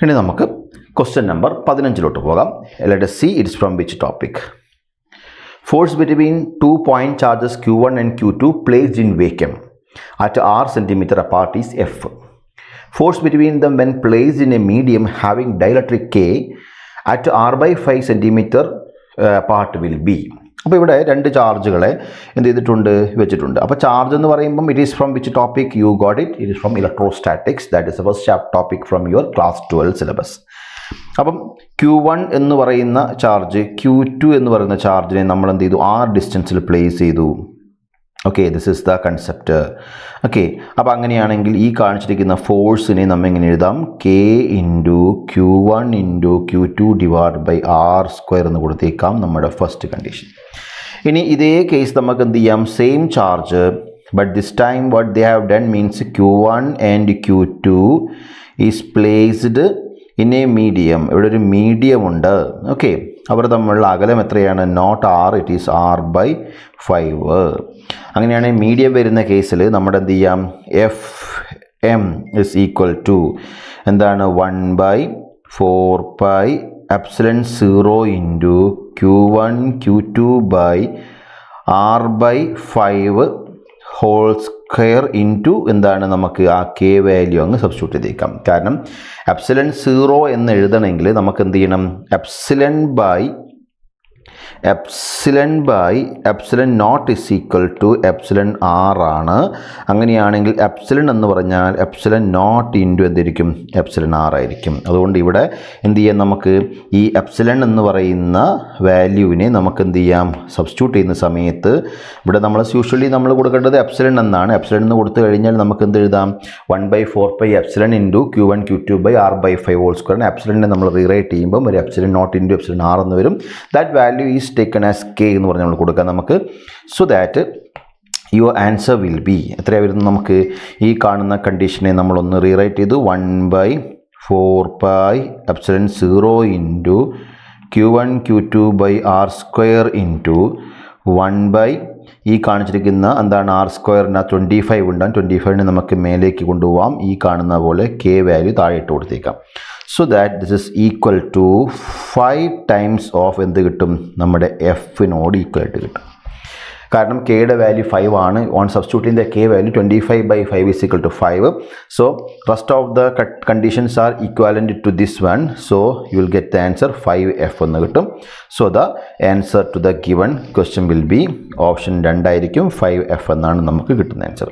ഇനി നമുക്ക് question number 15 പോകാം. Let us see it's from which topic. Force between 2 point charges Q1 and Q2 placed in vacuum at r centimeter apart is F. Force between them when placed in a medium having dielectric K at r/5 centimeter apart will be. അപ്പോൾ ഇവിടെ രണ്ട് ചാർജുകളെ എന്ത് ചെയ്തിട്ടുണ്ട്, വെച്ചിട്ടുണ്ട്. അപ്പോൾ charge എന്ന് പറയുമ്പം it is from which topic you got it? It is from electrostatics. That is the first topic from your class 12 syllabus. അപ്പം Q1 എന്ന് പറയുന്ന ചാർജ് Q2 എന്ന് പറയുന്ന ചാർജിനെ നമ്മൾ എന്ത് ചെയ്തു? ആർ ഡിസ്റ്റൻസിൽ പ്ലേസ് ചെയ്തു. Okay, this is the concept. Okay, അപ്പോൾ അങ്ങനെയാണെങ്കിൽ ഈ കാണിച്ചിരിക്കുന്ന ഫോഴ്സിനെ നമ്മൾ എങ്ങനെ എഴുതാം? K into Q1 into Q2 divide by r² എന്ന് കൊടുത്തേക്കാം, നമ്മുടെ ഫസ്റ്റ് കണ്ടീഷൻ. ഇനി ഇതേ കേസ് നമുക്ക് എന്ത് ചെയ്യാം? Same charge, but this time what they have done means Q1 and Q2 is placed in a medium. ഇവിടെ ഒരു മീഡിയം ഉണ്ട്. ഓക്കെ, അവർ തമ്മിലുള്ള അകലം എത്രയാണ്? Not r, it is r/5. അങ്ങനെയാണെങ്കിൽ മീഡിയം വരുന്ന കേസിൽ നമ്മുടെ എന്ത് ചെയ്യാം? FM ഇസ് ഈക്വൽ ടു എന്താണ്? 1/4π epsilon 0 into Q1 Q2 by r/5 whole square into എന്താണ്? നമുക്ക് ആ K വാല്യൂ അങ്ങ് സബ്സ്റ്റിറ്റ്യൂട്ട് ചെയ്തേക്കാം. കാരണം എപ്സിലൺ 0 എന്ന് എഴുതണമെങ്കിൽ നമുക്ക് എന്ത് ചെയ്യണം? Epsilon epsilon nought is equal to epsilon r ആണ്. അങ്ങനെയാണെങ്കിൽ എപ്സിലൺ എന്ന് പറഞ്ഞാൽ എപ്സിലൺ നോട്ട് ഇൻറ്റു എന്തായിരിക്കും? എപ്സിലൺ r ആയിരിക്കും. അതുകൊണ്ട് ഇവിടെ എന്ത് ചെയ്യാം? നമുക്ക് ഈ എപ്സിലൺ എന്ന് പറയുന്ന വാല്യൂവിനെ നമുക്ക് എന്ത് ചെയ്യാം? സബ്സ്റ്റിറ്റ്യൂട്ട് ചെയ്യുന്ന സമയത്ത് ഇവിടെ നമ്മൾ യൂഷ്വലി നമ്മൾ കൊടുക്കേണ്ടത് എപ്സിലൺ എന്നാണ്. എപ്സിലൺ എന്ന് കൊടുത്തു കഴിഞ്ഞാൽ നമുക്ക് എന്ത് എഴുതാം? 1/4π epsilon into Q1 Q2 by r/5 whole square. എപ്സിലണിനെ നമ്മൾ റീറൈറ്റ് ചെയ്യുമ്പോൾ ഒരു epsilon nought into epsilon r എന്ന് വരും. That value is taken as K എന്ന് പറഞ്ഞ് നമ്മൾ കൊടുക്കാം നമുക്ക്. So that your answer will be എത്രയാണ് വരുന്നത്? നമുക്ക് ഈ കാണുന്ന കണ്ടീഷനെ നമ്മളൊന്ന് റീറൈറ്റ് ചെയ്തു. 1/4π epsilon 0 into Q1 Q2 by r² into 1 ഈ കാണിച്ചിരിക്കുന്ന എന്താണ്? r² 25 ഉണ്ടാകും. 25നെ നമുക്ക് മേലേക്ക് കൊണ്ടുപോകാം. ഈ കാണുന്ന പോലെ K വാല്യൂ താഴെ ഇട്ട് കൊടുത്തേക്കാം. So that this is equal to 5 times of എന്ത് കിട്ടും? നമ്മുടെ എഫിനോട് ഈക്വൽ ആയിട്ട് കിട്ടും. കാരണം കെയുടെ വാല്യൂ 5 ആണ്. On substituting the K value 25/5 is equal to 5. So rest of the conditions are equivalent to this one. So you will get the answer 5F എന്ന് കിട്ടും. So the answer to the given question will be option 2 ആയിരിക്കും. 5F എന്നാണ് നമുക്ക് കിട്ടുന്ന answer.